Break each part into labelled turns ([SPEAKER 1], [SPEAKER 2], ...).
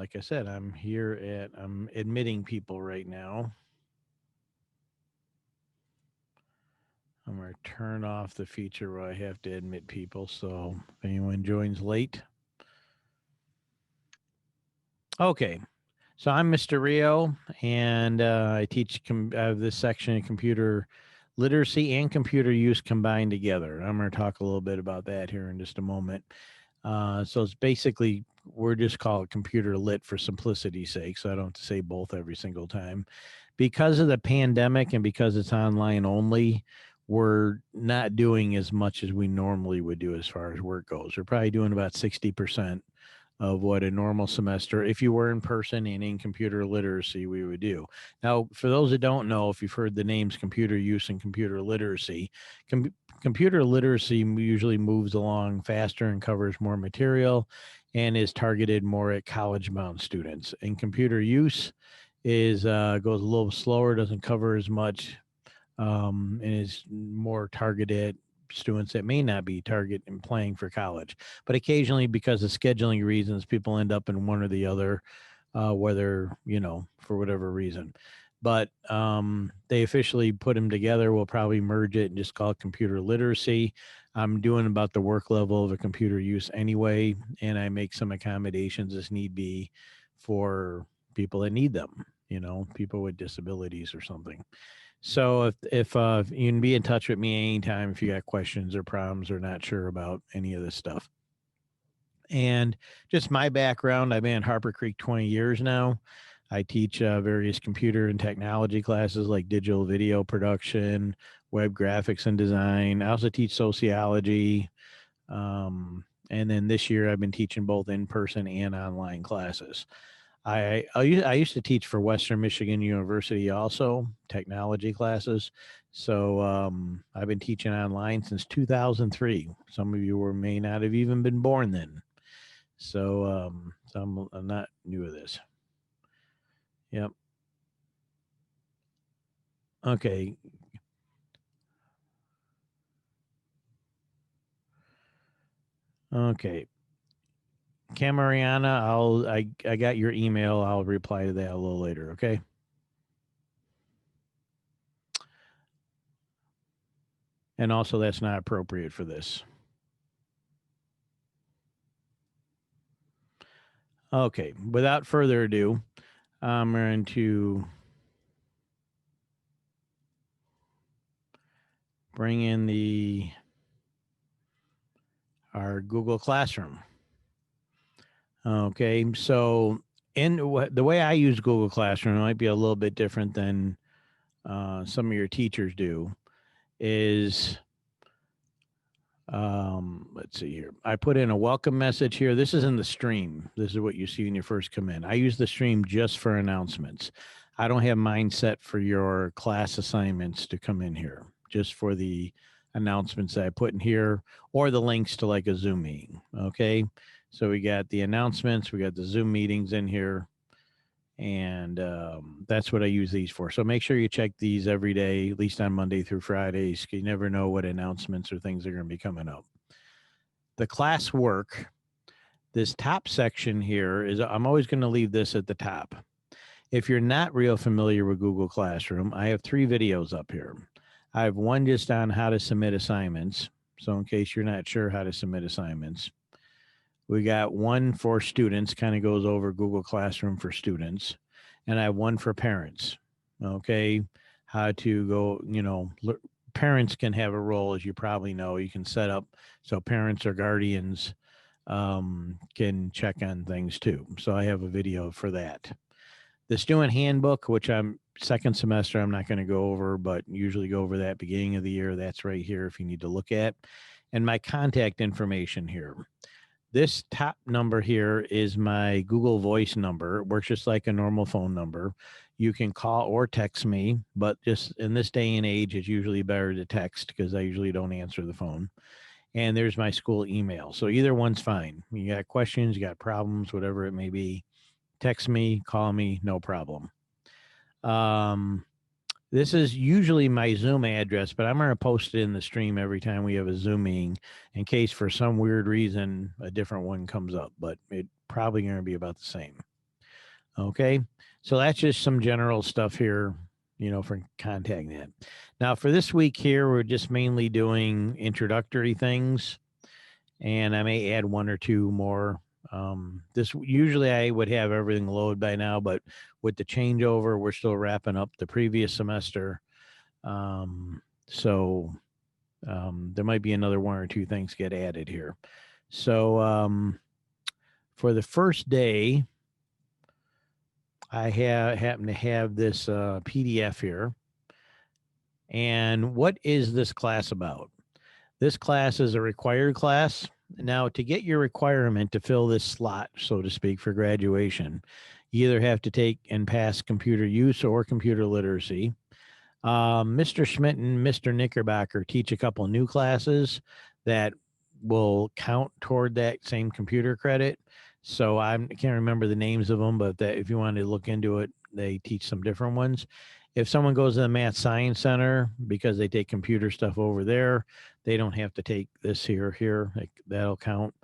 [SPEAKER 1] like I said, I'm admitting people right now. I'm going to turn off the feature where I have to admit people. So if anyone joins late. Okay. So I'm Mr. Rio, and I teach this section of computer literacy and computer use combined together. I'm going to talk a little bit about that here in just a moment. So it's basically, we're just call it computer lit for simplicity's sake, so I don't have to say both every single time. Because of the pandemic and because it's online only, we're not doing as much as we normally would do as far as work goes. We're probably doing about 60% of what a normal semester, if you were in person and in computer literacy, we would do. Now, for those that don't know, if you've heard the names computer use and computer literacy, computer literacy usually moves along faster and covers more material and is targeted more at college bound students. And computer use is goes a little slower, doesn't cover as much, and is more targeted students that may not be target and playing for college. But occasionally, because of scheduling reasons, people end up in one or the other, whether, for whatever reason. But they officially put them together. We'll probably merge it and just call it computer literacy. I'm doing about the work level of a computer use anyway, and I make some accommodations as need be for people that need them, people with disabilities or something. So if you can be in touch with me anytime if you got questions or problems or not sure about any of this stuff. And just my background, I've been at Harper Creek 20 years now. I teach various computer and technology classes like digital video production, web graphics and design. I also teach sociology. And then this year I've been teaching both in person and online classes. I used to teach for Western Michigan University also, technology classes. So I've been teaching online since 2003. Some of you may not have even been born then. So I'm not new to this. Yep. Okay. Okay. Camariana, I got your email. I'll reply to that a little later. Okay. And also, that's not appropriate for this. Okay. Without further ado, I'm going to bring in our Google Classroom. Okay. So the way I use Google Classroom might be a little bit different than some of your teachers do. Is let's see here. I put in a welcome message here. This is in the stream. This is what you see when you first come in. I use the stream just for announcements. I don't have mine set for your class assignments to come in here, just for the announcements that I put in here or the links to like a Zoom meeting. Okay. So we got the announcements, we got the Zoom meetings in here, and that's what I use these for. So make sure you check these every day, at least on Monday through Fridays. You never know what announcements or things are going to be coming up. The class work, this top section here is, I'm always going to leave this at the top. If you're not real familiar with Google Classroom, I have 3 videos up here. I have one just on how to submit assignments. So in case you're not sure how to submit assignments, we got one for students, kind of goes over Google Classroom for students. And I have one for parents. Okay. How to go, parents can have a role, as you probably know. You can set up so parents or guardians can check on things too. So I have a video for that. The student handbook, which I'm second semester, I'm not going to go over, but usually go over that beginning of the year. That's right here if you need to look at. And my contact information here. This top number here is my Google Voice number. It works just like a normal phone number. You can call or text me, but just in this day and age, it's usually better to text because I usually don't answer the phone. And there's my school email. So either one's fine. You got questions, you got problems, whatever it may be, text me, call me, no problem. This is usually my Zoom address, but I'm going to post it in the stream every time we have a Zoom meeting in case for some weird reason a different one comes up, but it probably going to be about the same. Okay. So that's just some general stuff here, for contacting that. Now, for this week here, we're just mainly doing introductory things, and I may add one or two more. This usually I would have everything loaded by now, but with the changeover, we're still wrapping up the previous semester. So there might be another one or two things get added here. So for the first day, I happen to have this PDF here. And what is this class about? This class is a required class. Now, to get your requirement to fill this slot, so to speak, for graduation, you either have to take and pass computer use or computer literacy. Mr. Schmidt and Mr. Knickerbocker teach a couple new classes that will count toward that same computer credit. So I can't remember the names of them, but if you wanted to look into it, they teach some different ones. If someone goes to the Math Science Center because they take computer stuff over there, they don't have to take this here. That'll count.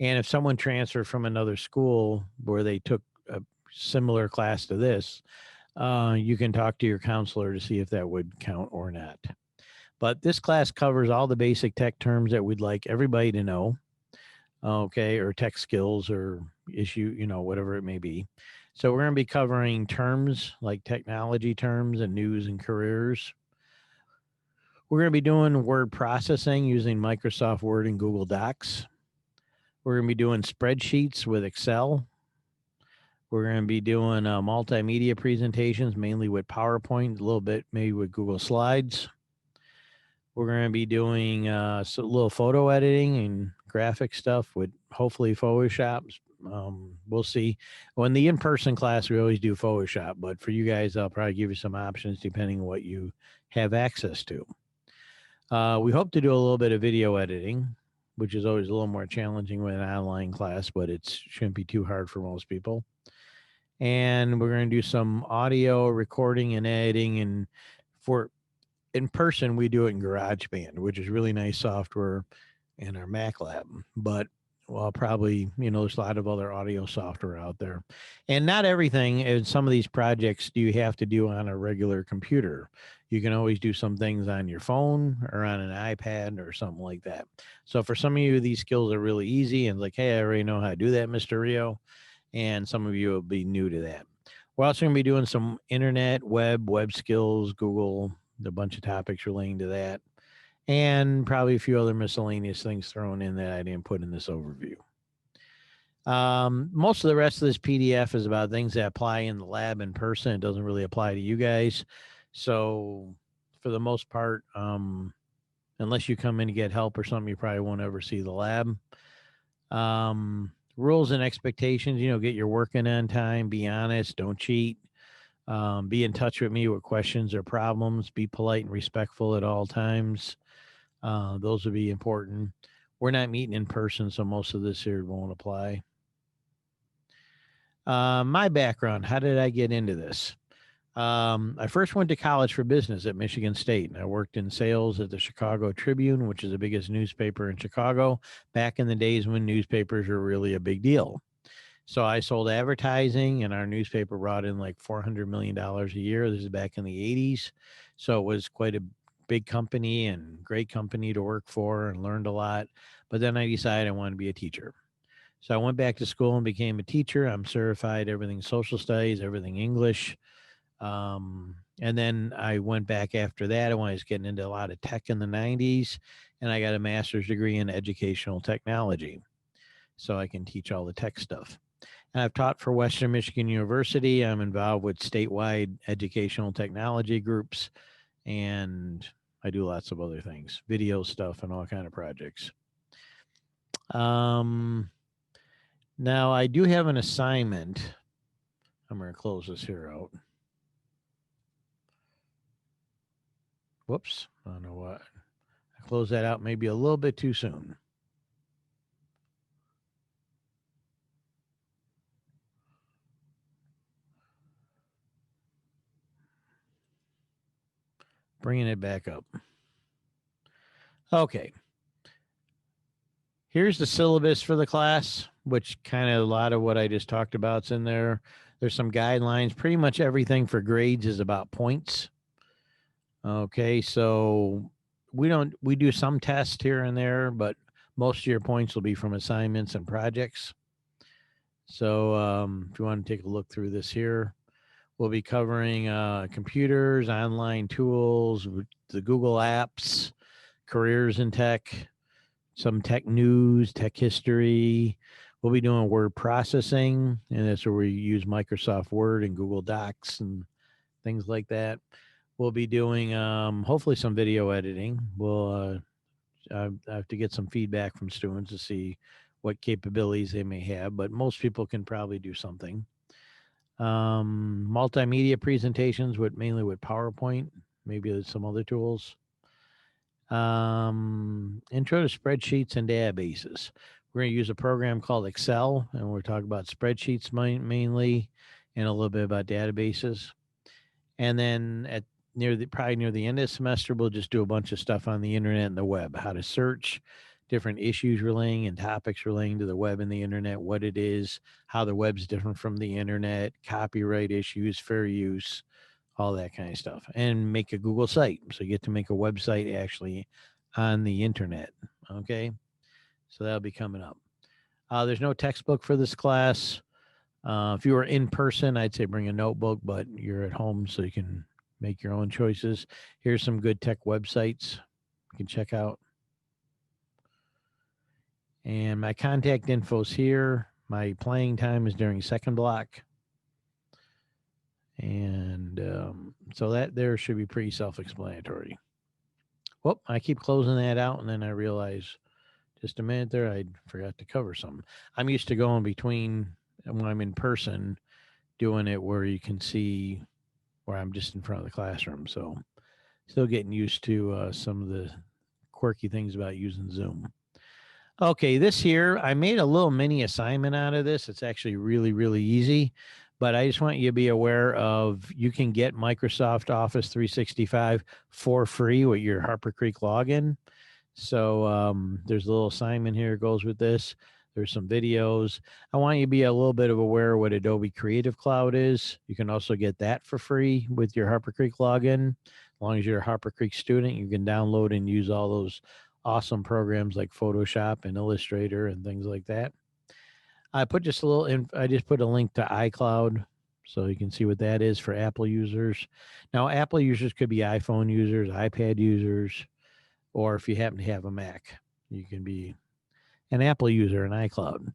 [SPEAKER 1] And if someone transferred from another school where they took a similar class to this, you can talk to your counselor to see if that would count or not. But this class covers all the basic tech terms that we'd like everybody to know, okay, or tech skills or issue, whatever it may be. So we're going to be covering terms like technology terms and news and careers. We're going to be doing word processing using Microsoft Word and Google Docs. We're going to be doing spreadsheets with Excel. We're going to be doing multimedia presentations, mainly with PowerPoint, a little bit maybe with Google Slides. We're going to be doing a little photo editing and graphic stuff with hopefully Photoshop. We'll see. When the in-person class, we always do Photoshop, but for you guys, I'll probably give you some options depending on what you have access to. We hope to do a little bit of video editing, which is always a little more challenging with an online class, but it shouldn't be too hard for most people. And we're going to do some audio recording and editing. And for in person, we do it in GarageBand, which is really nice software in our Mac lab. But probably, there's a lot of other audio software out there. And not everything in some of these projects do you have to do on a regular computer. You can always do some things on your phone or on an iPad or something like that. So for some of you, these skills are really easy and like, hey, I already know how to do that, Mr. Rio. And some of you will be new to that. We're also going to be doing some internet, web skills, Google, a bunch of topics relating to that, and probably a few other miscellaneous things thrown in that I didn't put in this overview. Most of the rest of this PDF is about things that apply in the lab in person. It doesn't really apply to you guys. So for the most part, unless you come in to get help or something, you probably won't ever see the lab. Rules and expectations, get your work in on time, be honest, don't cheat. Be in touch with me with questions or problems. Be polite and respectful at all times. Those would be important. We're not meeting in person, so most of this here won't apply. My background, how did I get into this? I first went to college for business at Michigan State, and I worked in sales at the Chicago Tribune, which is the biggest newspaper in Chicago, back in the days when newspapers were really a big deal. So I sold advertising, and our newspaper brought in like $400 million a year. This is back in the 80s. So it was quite a big company and great company to work for and learned a lot. But then I decided I wanted to be a teacher. So I went back to school and became a teacher. I'm certified, everything social studies, everything English. And then I went back after that. I was getting into a lot of tech in the 90s, and I got a master's degree in educational technology. So I can teach all the tech stuff. And I've taught for Western Michigan University. I'm involved with statewide educational technology groups, and I do lots of other things, video stuff and all kind of projects. Now I do have an assignment. I'm going to close this here out. Whoops. I don't know what. I closed that out maybe a little bit too soon. Bringing it back up. Okay. Here's the syllabus for the class, which kind of a lot of what I just talked about is in there. There's some guidelines. Pretty much everything for grades is about points. Okay, so we do some tests here and there, but most of your points will be from assignments and projects. So if you want to take a look through this here, we'll be covering computers, online tools, the Google apps, careers in tech, some tech news, tech history. We'll be doing word processing, and that's where we use Microsoft Word and Google Docs and things like that. We'll be doing hopefully some video editing. I have to get some feedback from students to see what capabilities they may have, but most people can probably do something. Multimedia presentations with mainly with PowerPoint, maybe some other tools. Intro to spreadsheets and databases. We're going to use a program called Excel, and we're talking about spreadsheets mainly, and a little bit about databases. And then at probably near the end of the semester, we'll just do a bunch of stuff on the internet and the web, how to search different issues relating and topics relating to the web and the internet, what it is, how the web's different from the internet, copyright issues, fair use, all that kind of stuff, and make a Google site. So you get to make a website actually on the internet. Okay. So that'll be coming up. There's no textbook for this class. If you were in person, I'd say bring a notebook, but you're at home, so you can make your own choices. Here's some good tech websites you can check out. And my contact info's here. My playing time is during second block. And so that there should be pretty self-explanatory. Well, I keep closing that out, and then I realize just a minute there, I forgot to cover something. I'm used to going between when I'm in person, doing it where you can see where I'm just in front of the classroom. So still getting used to some of the quirky things about using Zoom. Okay, this here, I made a little mini assignment out of this. It's actually really, really easy, but I just want you to be aware of you can get Microsoft Office 365 for free with your Harper Creek login. So there's a little assignment here that goes with this. There's some videos. I want you to be a little bit of aware of what Adobe Creative Cloud is. You can also get that for free with your Harper Creek login. As long as you're a Harper Creek student, you can download and use all those awesome programs like Photoshop and Illustrator and things like that. I put just a little. I just put a link to iCloud, so you can see what that is for Apple users. Now, Apple users could be iPhone users, iPad users, or if you happen to have a Mac, you can be an Apple user in iCloud.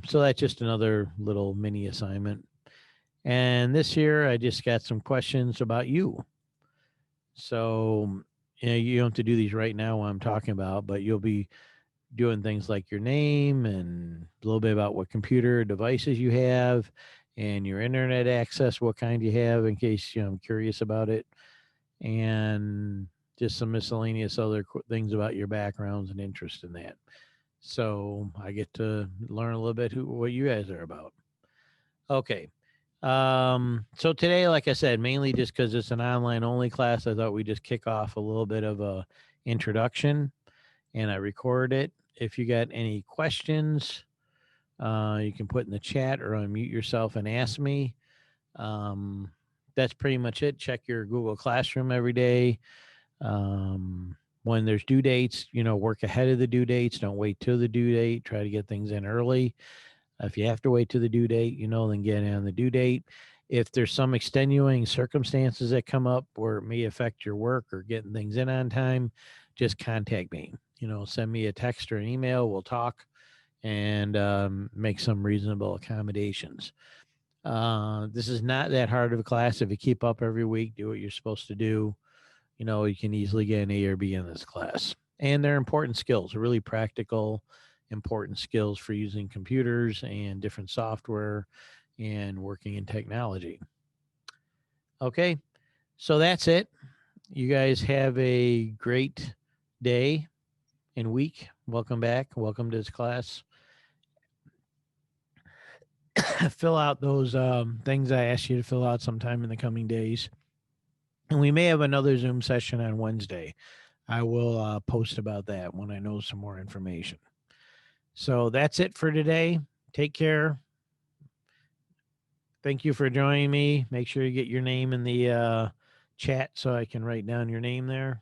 [SPEAKER 1] So that's just another little mini assignment. And this year, I just got some questions about you. So you don't have to do these right now while I'm talking about, but you'll be doing things like your name and a little bit about what computer devices you have and your internet access, what kind you have, in case I'm curious about it, and just some miscellaneous other things about your backgrounds and interest in that. So I get to learn a little bit what you guys are about. Okay. So today, like I said, mainly just because it's an online only class, I thought we'd just kick off a little bit of a introduction, and I recorded it. If you got any questions, you can put in the chat or unmute yourself and ask me. That's pretty much it. Check your Google Classroom every day. When there's due dates, work ahead of the due dates. Don't wait till the due date. Try to get things in early. If you have to wait to the due date, then get in on the due date. If there's some extenuating circumstances that come up where it may affect your work or getting things in on time, just contact me. Send me a text or an email. We'll talk and make some reasonable accommodations. This is not that hard of a class. If you keep up every week, do what you're supposed to do, you can easily get an A or B in this class. And they're important skills, really practical, important skills for using computers and different software and working in technology. Okay, so that's it. You guys have a great day and week. Welcome back. Welcome to this class. Fill out those things I asked you to fill out sometime in the coming days. And we may have another Zoom session on Wednesday. I will post about that when I know some more information. So that's it for today. Take care. Thank you for joining me. Make sure you get your name in the chat so I can write down your name there.